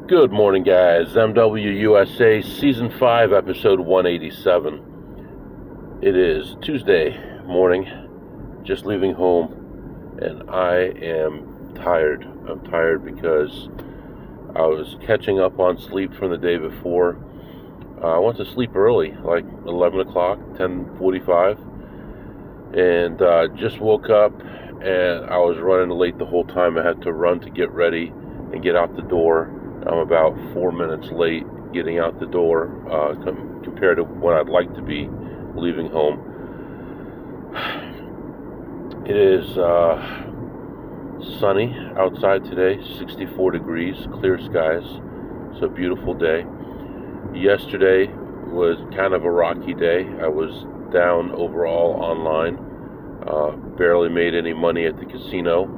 Good morning, guys. MWUSA Season 5, Episode 187. It is Tuesday morning, just leaving home, and I am tired. I'm tired because I was catching up on sleep from the day before. I went to sleep early, like 11 o'clock, 10:45, and just woke up, and I was running late the whole time. I had to run to get ready and get out the door. I'm about 4 minutes late getting out the door compared to when I'd like to be leaving home. It is sunny outside today, 64 degrees, clear skies. It's a beautiful day. Yesterday was kind of a rocky day. I was down overall online, barely made any money at the casino.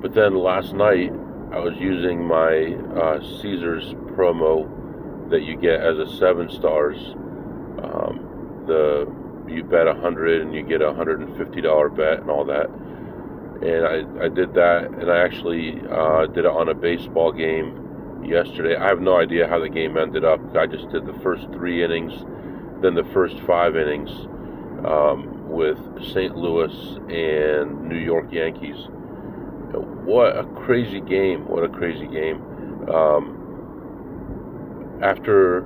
But then last night, I was using my Caesars promo that you get as a 7 stars. You bet 100 and you get a $150 bet and all that. And I did that, and I actually did it on a baseball game yesterday. I have no idea how the game ended up. I just did the first 3 innings, then the first 5 innings with St. Louis and New York Yankees. What a crazy game. What a crazy game. After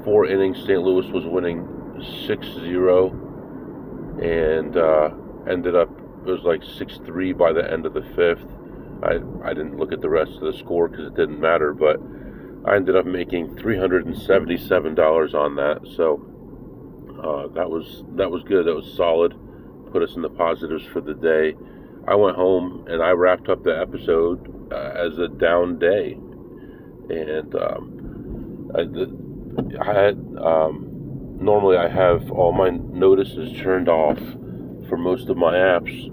4 innings, St. Louis was winning 6-0 and ended up, it was like 6-3 by the end of the 5th. I didn't look at the rest of the score because it didn't matter, but I ended up making $377 on that. So that was good. That was solid. Put us in the positives for the day. I went home and I wrapped up the episode as a down day, and normally I have all my notices turned off for most of my apps,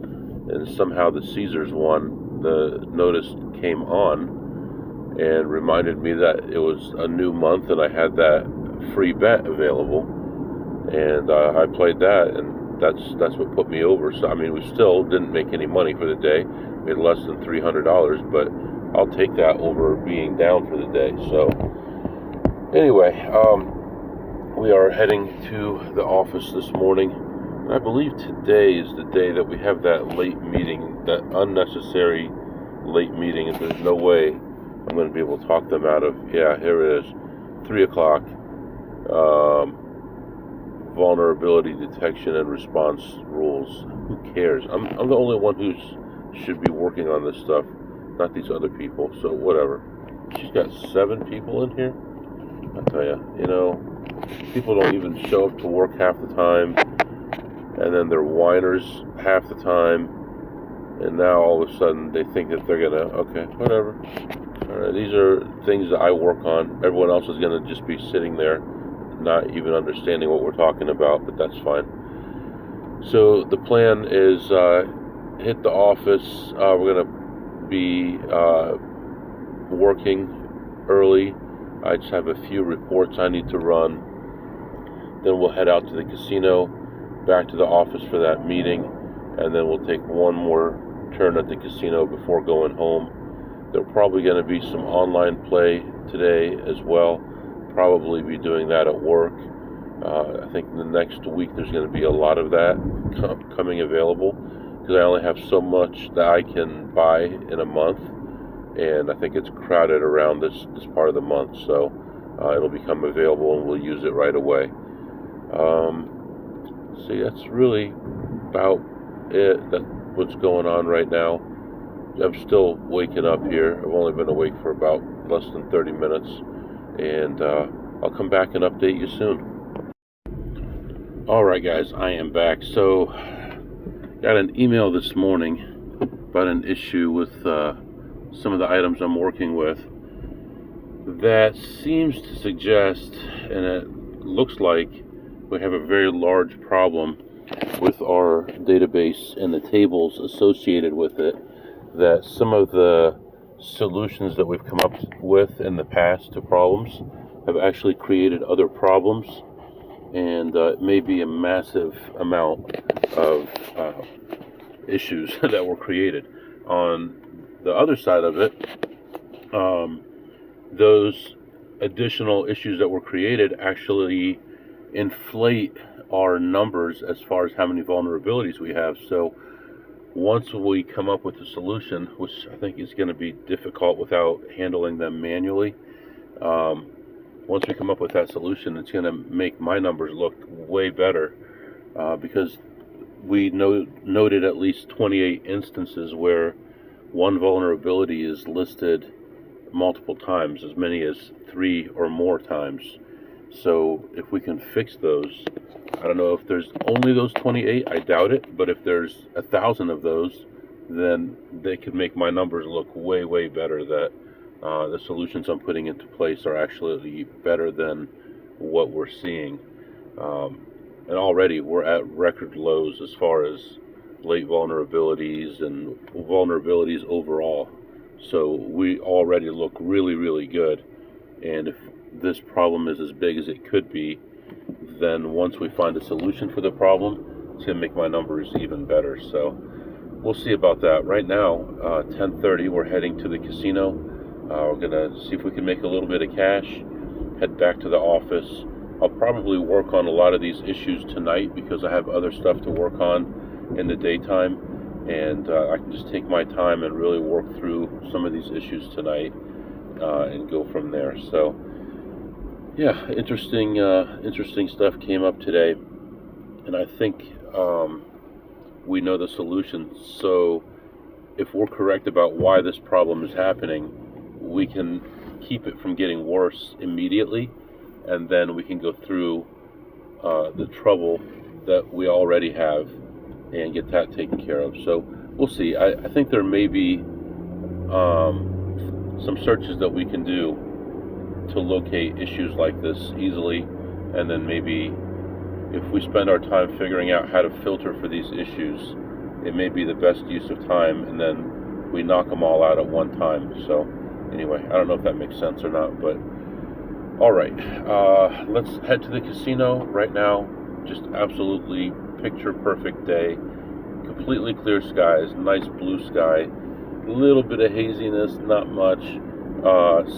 and somehow the Caesars one, the notice came on and reminded me that it was a new month and I had that free bet available, and I played that, and that's what put me over. So I mean, we still didn't make any money for the day. We had less than $300, but I'll take that over being down for the day. So anyway, we are heading to the office this morning. And I believe today is the day that we have that late meeting, that unnecessary late meeting, and there's no way I'm going to be able to talk them out of. Yeah, here it is, 3 o'clock. Vulnerability detection and response rules. Who cares? I'm the only one who should be working on this stuff, not these other people. So whatever. She's got 7 people in here. I tell you, people don't even show up to work half the time, and then they're whiners half the time, and now all of a sudden they think that they're gonna, okay, whatever. All right, these are things that I work on. Everyone else is gonna just be sitting there, not even understanding what we're talking about, but that's fine. So the plan is hit the office. We're going to be working early. I just have a few reports I need to run. Then we'll head out to the casino, back to the office for that meeting, and then we'll take one more turn at the casino before going home. There's probably going to be some online play today as well. Probably be doing that at work. I think in the next week there's going to be a lot of that coming available, because I only have so much that I can buy in a month, and I think it's crowded around this part of the month, so it'll become available and we'll use it right away. So that's really about it. That's what's going on right now. I'm still waking up here. I've only been awake for about less than 30 minutes. And I'll come back and update you soon. Alright guys, I am back. So, got an email this morning about an issue with some of the items I'm working with that seems to suggest, and it looks like, we have a very large problem with our database and the tables associated with it, that some of the solutions that we've come up with in the past to problems have actually created other problems, and it may be a massive amount of issues that were created. On the other side of it, those additional issues that were created actually inflate our numbers as far as how many vulnerabilities we have. So once we come up with a solution, which I think is going to be difficult without handling them manually, once we come up with that solution, it's going to make my numbers look way better, because we noted at least 28 instances where one vulnerability is listed multiple times, as many as 3 or more times. So if we can fix those, I don't know if there's only those 28, I doubt it, but if there's 1,000 of those, then they could make my numbers look way, way better, that the solutions I'm putting into place are actually better than what we're seeing. And already we're at record lows as far as late vulnerabilities and vulnerabilities overall. So we already look really, really good. And if this problem is as big as it could be, then once we find a solution for the problem, it's going to make my numbers even better. So we'll see about that. Right now, 10:30, we're heading to the casino. We're going to see if we can make a little bit of cash, head back to the office. I'll probably work on a lot of these issues tonight because I have other stuff to work on in the daytime, and I can just take my time and really work through some of these issues tonight and go from there. So yeah, interesting stuff came up today, and I think we know the solution. So if we're correct about why this problem is happening, we can keep it from getting worse immediately, and then we can go through the trouble that we already have and get that taken care of. So we'll see. I think there may be some searches that we can do to locate issues like this easily, and then maybe if we spend our time figuring out how to filter for these issues, it may be the best use of time, and then we knock them all out at one time. So anyway, I don't know if that makes sense or not, but all right, let's head to the casino right now. Just absolutely picture perfect day, completely clear skies, nice blue sky, a little bit of haziness, not much,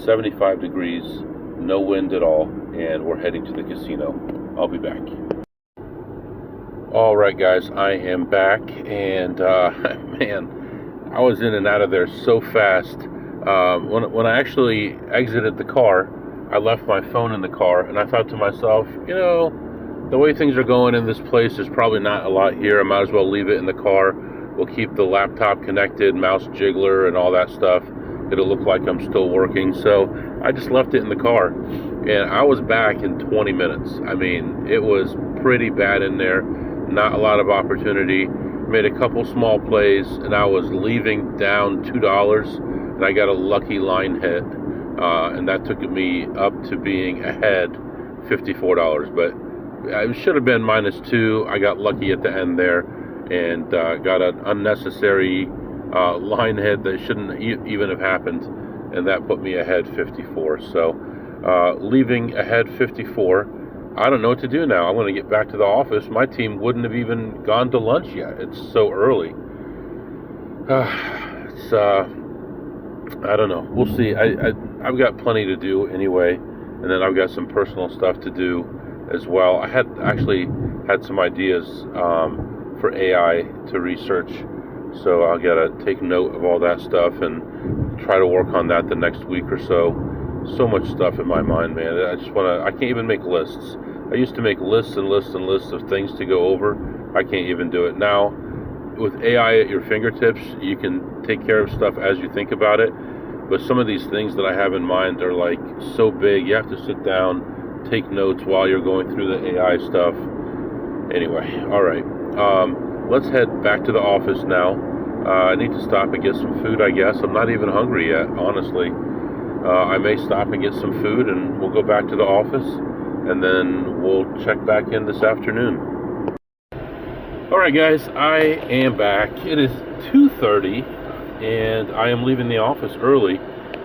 75 degrees, no wind at all, and we're heading to the casino. I'll be back. All right, guys, I am back, and man, I was in and out of there so fast. When I actually exited the car, I left my phone in the car, and I thought to myself, you know, the way things are going in this place, there's probably not a lot here. I might as well leave it in the car. We'll keep the laptop connected, mouse jiggler, and all that stuff. It'll look like I'm still working. So I just left it in the car, and I was back in 20 minutes. I mean, it was pretty bad in there. Not a lot of opportunity. Made a couple small plays, and I was leaving down $2, and I got a lucky line hit. And that took me up to being ahead $54, but it should have been -2. I got lucky at the end there and got an unnecessary line hit that shouldn't even have happened, and that put me ahead 54. So leaving ahead 54, I don't know what to do now. I'm going to get back to the office. My team wouldn't have even gone to lunch yet. It's so early. I don't know. We'll see. I've got plenty to do anyway, and then I've got some personal stuff to do as well. I had actually had some ideas for AI to research, so I'll gotta take note of all that stuff and try to work on that the next week or so. So much stuff in my mind, man. I can't even make lists. I used to make lists and lists and lists of things to go over. I can't even do it now. With AI at your fingertips, you can take care of stuff as you think about it, but some of these things that I have in mind are like so big, you have to sit down, take notes while you're going through the AI stuff. Anyway, all right, let's head back to the office now. I need to stop and get some food, I guess. I'm not even hungry yet, honestly. I may stop and get some food, and we'll go back to the office, and then we'll check back in this afternoon. Alright guys, I am back. It is 2:30 and I am leaving the office early.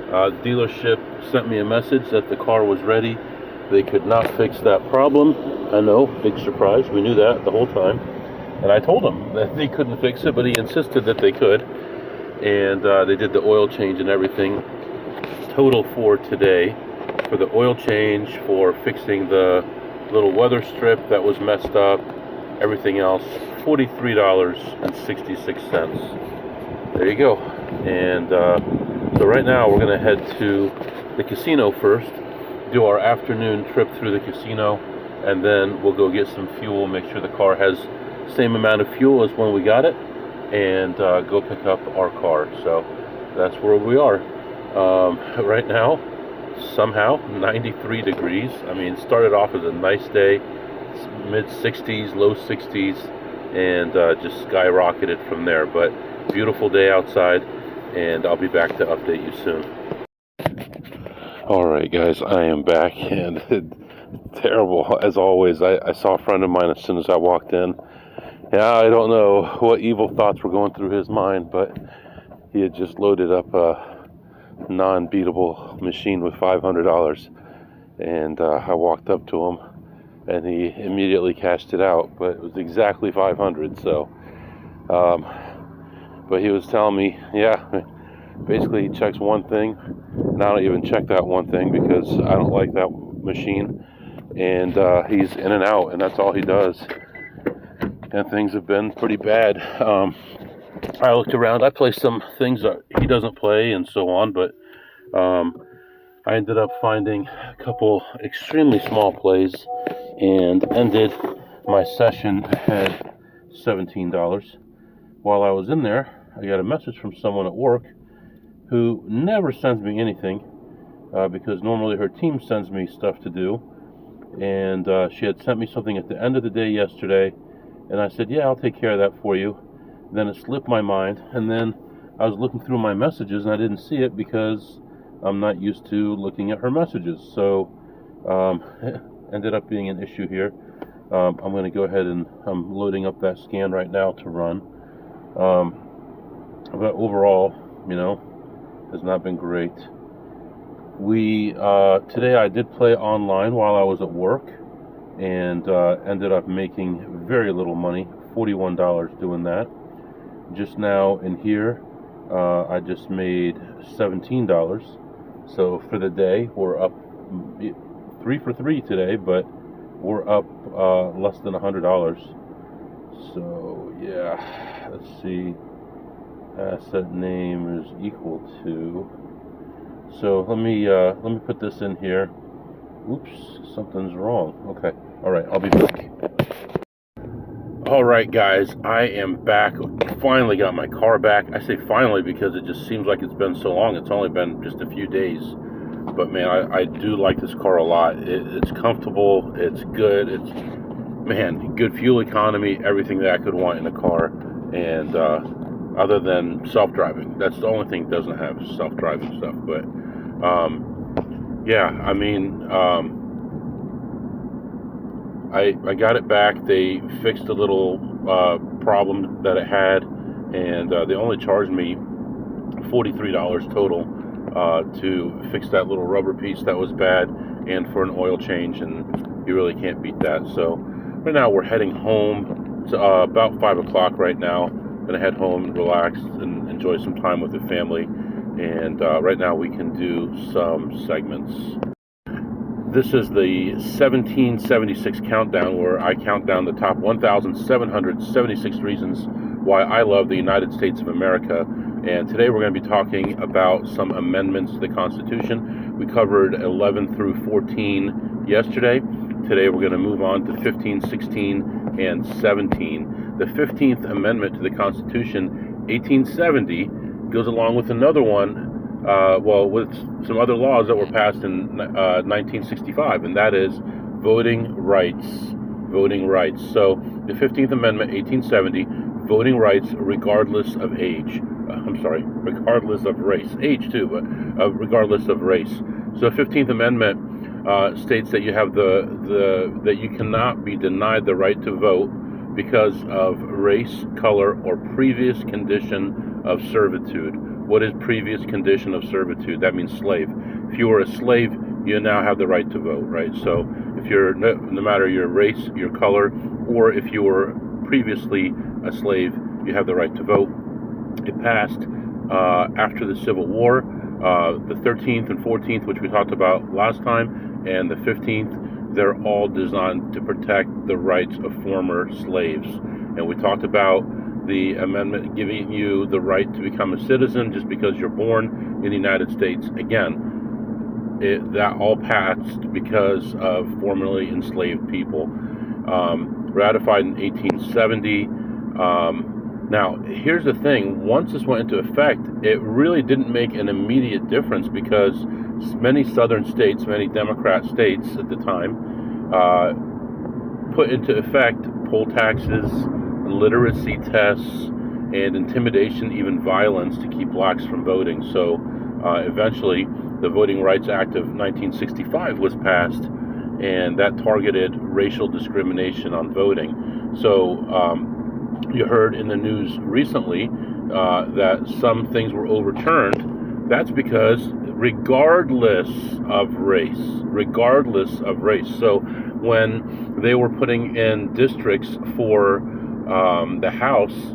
Dealership sent me a message that the car was ready. They could not fix that problem. I know, big surprise. We knew that the whole time. And I told him that they couldn't fix it, but he insisted that they could. And they did the oil change and everything. total for today, for the oil change, for fixing the little weather strip that was messed up, everything else, $43.66. There you go. And so right now we're going to head to the casino first, do our afternoon trip through the casino, and then we'll go get some fuel, make sure the car has the same amount of fuel as when we got it, and go pick up our car. So that's where we are. Right now, somehow 93 degrees. I mean, it started off as a nice day, mid 60s, low 60s, and just skyrocketed from there. But beautiful day outside, and I'll be back to update you soon. Alright guys, I am back, and terrible as always. I saw a friend of mine as soon as I walked in. Yeah, I don't know what evil thoughts were going through his mind, but he had just loaded up a non-beatable machine with $500, and I walked up to him and he immediately cashed it out, but it was exactly 500. So but he was telling me, yeah, basically he checks one thing, and I don't even check that one thing because I don't like that machine, and he's in and out, and that's all he does, and things have been pretty bad. I looked around, I play some things that he doesn't play and so on, but I ended up finding a couple extremely small plays and ended my session at $17. While I was in there, I got a message from someone at work who never sends me anything because normally her team sends me stuff to do, and she had sent me something at the end of the day yesterday, and I said, yeah, I'll take care of that for you. Then it slipped my mind, and then I was looking through my messages and I didn't see it because I'm not used to looking at her messages. So it ended up being an issue here. I'm going to go ahead and I'm loading up that scan right now to run. But overall, has not been great. Today I did play online while I was at work, and ended up making very little money, $41 doing that. Just now in here, I just made $17. So for the day, we're up 3 for 3 today, but we're up less than $100. So yeah, let's see. Asset name is equal to. So let me put this in here. Oops, something's wrong. Okay, all right, I'll be back. All right, guys, I am back. Finally got my car back. I say finally because it just seems like it's been so long. It's only been just a few days. But man, I do like this car a lot. It's comfortable. It's good. It's, man, good fuel economy. Everything that I could want in a car. And other than self-driving, that's the only thing it doesn't have, self-driving stuff. But yeah, I mean, I got it back. They fixed a little problem that it had, and they only charged me $43 total to fix that little rubber piece that was bad, and for an oil change, and you really can't beat that. So right now we're heading home. It's about 5 o'clock right now. Gonna head home, relax, and enjoy some time with the family. And right now we can do some segments. This is the 1776 countdown, where I count down the top 1,776 reasons why I love the United States of America. And today we're going to be talking about some amendments to the Constitution. We covered 11 through 14 yesterday. Today we're going to move on to 15, 16, and 17. The 15th Amendment to the Constitution, 1870, goes along with another one, with some other laws that were passed in 1965, and that is voting rights. Voting rights. So the 15th Amendment, 1870, voting rights regardless of age. Regardless of race. Age too, but regardless of race. So the 15th Amendment states that you have that you cannot be denied the right to vote because of race, color, or previous condition of servitude. What is previous condition of servitude? That means slave. If you were a slave, you now have the right to vote, right? So if you're, no matter your race, your color, or if you were previously a slave, you have the right to vote. It passed after the Civil War. The 13th and 14th, which we talked about last time, and the 15th, they're all designed to protect the rights of former slaves. And we talked about the amendment giving you the right to become a citizen just because you're born in the United States. Again, that all passed because of formerly enslaved people. Ratified in 1870. Now, here's the thing. Once this went into effect, it really didn't make an immediate difference because many southern states, many Democrat states at the time, put into effect poll taxes, literacy tests, and intimidation, even violence, to keep blacks from voting. So eventually, the Voting Rights Act of 1965 was passed, and that targeted racial discrimination on voting. So you heard in the news recently that some things were overturned. That's because regardless of race, so when they were putting in districts for the House,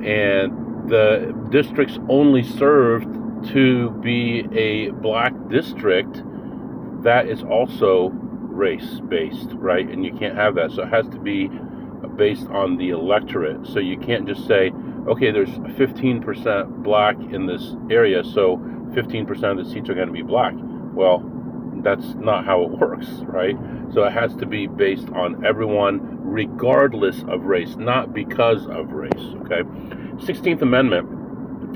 and the districts only served to be a black district, that is also race-based, right? And you can't have that. So it has to be based on the electorate. So you can't just say, okay, there's 15% black in this area, so 15% of the seats are going to be black. Well, that's not how it works, right? So it has to be based on everyone regardless of race, not because of race, okay? 16th Amendment,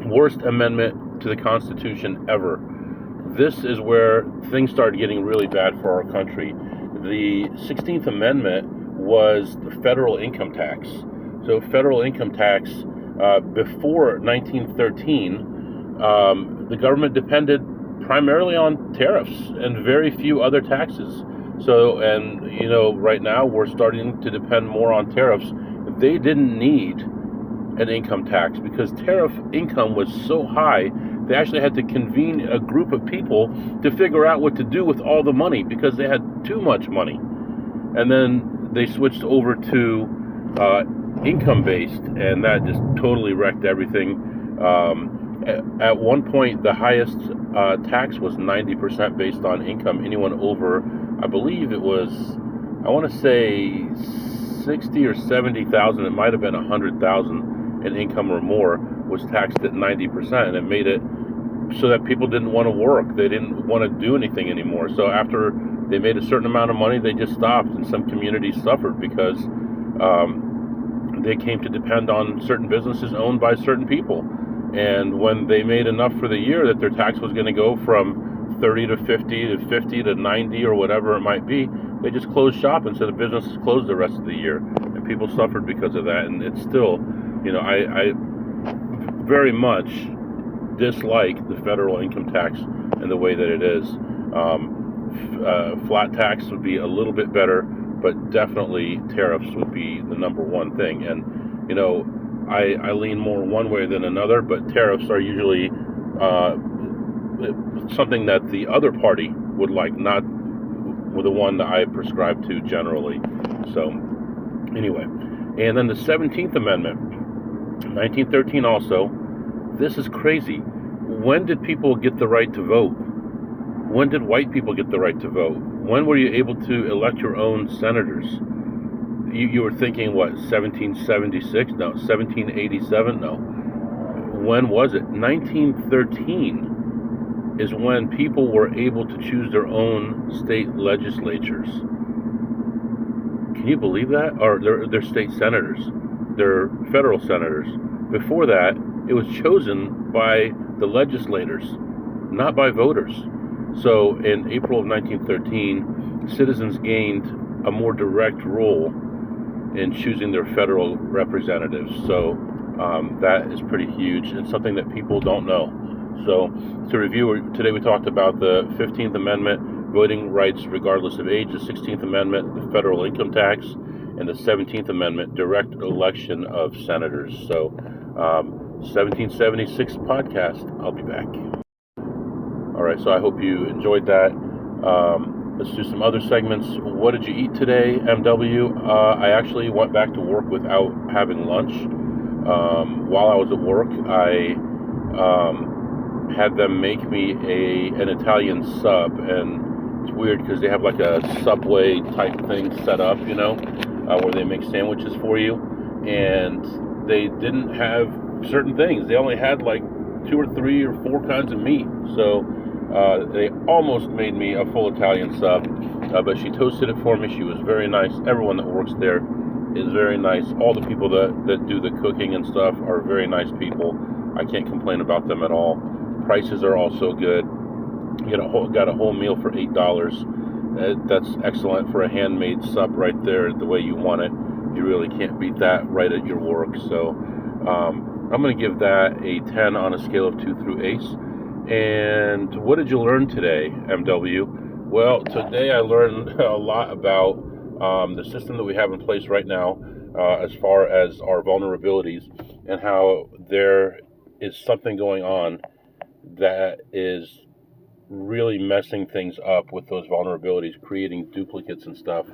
worst amendment to the Constitution ever. This is where things started getting really bad for our country. The 16th Amendment was the federal income tax. So federal income tax, before 1913, the government depended primarily on tariffs and very few other taxes. So, and you know, right now we're starting to depend more on tariffs. They didn't need an income tax because tariff income was so high. They actually had to convene a group of people to figure out what to do with all the money because they had too much money. And then they switched over to income-based, and that just totally wrecked everything. At one point, the highest tax was 90% based on income. Anyone over, I believe it was, I want to say 60 or 70,000, it might have been 100,000 in income or more, was taxed at 90%, and it made it so that people didn't want to work. They didn't want to do anything anymore. So after they made a certain amount of money, they just stopped, and some communities suffered because they came to depend on certain businesses owned by certain people. And when they made enough for the year that their tax was going to go from 30 to 50 to 50 to 90 or whatever it might be, they just closed shop and said the business is closed the rest of the year. And people suffered because of that. And it's still, you know, I very much dislike the federal income tax and the way that it is. Flat tax would be a little bit better, but definitely tariffs would be the number one thing. And, you know, I lean more one way than another, but tariffs are usually something that the other party would like, not the one that I prescribe to generally. So, anyway. And then the 17th Amendment, 1913 also. This is crazy. When did people get the right to vote? When did white people get the right to vote? When were you able to elect your own senators? You were thinking, what, 1776? No. 1787? No. When was it? 1913 is when people were able to choose their own state legislatures. Can you believe that? Or they're state senators. They're federal senators. Before that, it was chosen by the legislators, not by voters. So in April of 1913, citizens gained a more direct role in choosing their federal representatives. So that is pretty huge and something that people don't know. So to review, today we talked about the 15th Amendment, voting rights regardless of age, the 16th Amendment, the federal income tax, and the 17th Amendment, direct election of senators. So 1776 podcast. I'll be back. All right, so I hope you enjoyed that. Let's do some other segments. What did you eat today, MW? I actually went back to work without having lunch. While I was at work, I had them make me an Italian sub, and it's weird because they have like a Subway type thing set up, where they make sandwiches for you, and they didn't have certain things. They only had like 2 or 3 or 4 kinds of meat, so they almost made me a full Italian sub, but she toasted it for me. She was very nice. Everyone that works there is very nice. All the people that do the cooking and stuff are very nice people. I can't complain about them at all. Prices are also good. You got a whole meal for $8. That's excellent for a handmade sub right there, the way you want it. You really can't beat that right at your work. So I'm going to give that a 10 on a scale of 2 through ACE. And what did you learn today, MW? Well, today I learned a lot about the system that we have in place right now, as far as our vulnerabilities, and how there is something going on that is really messing things up with those vulnerabilities, creating duplicates and stuff.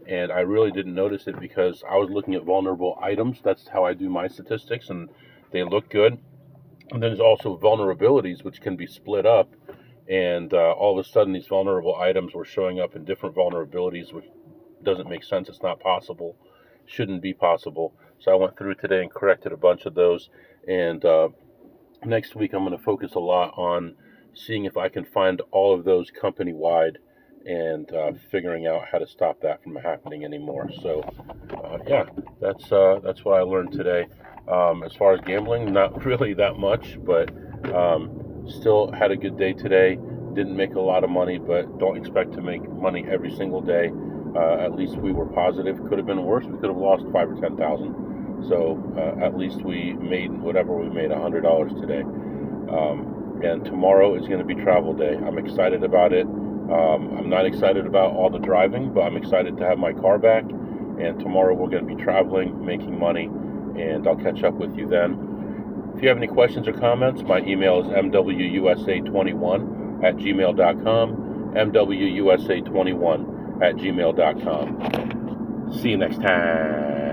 And I really didn't notice it because I was looking at vulnerable items. That's how I do my statistics, and they look good. And then there's also vulnerabilities, which can be split up. And all of a sudden, these vulnerable items were showing up in different vulnerabilities, which doesn't make sense. It's not possible. Shouldn't be possible. So I went through today and corrected a bunch of those. And next week, I'm going to focus a lot on seeing if I can find all of those company-wide and figuring out how to stop that from happening anymore. So, yeah, that's what I learned today. As far as gambling, not really that much, but still had a good day today. Didn't make a lot of money, but don't expect to make money every single day. At least we were positive. Could have been worse. We could have lost $5,000 or $10,000. So at least we made whatever we made, $100 today. And tomorrow is going to be travel day. I'm excited about it. I'm not excited about all the driving, but I'm excited to have my car back. And tomorrow we're going to be traveling, making money, and I'll catch up with you then. If you have any questions or comments, my email is mwusa21@gmail.com, mwusa21@gmail.com. See you next time.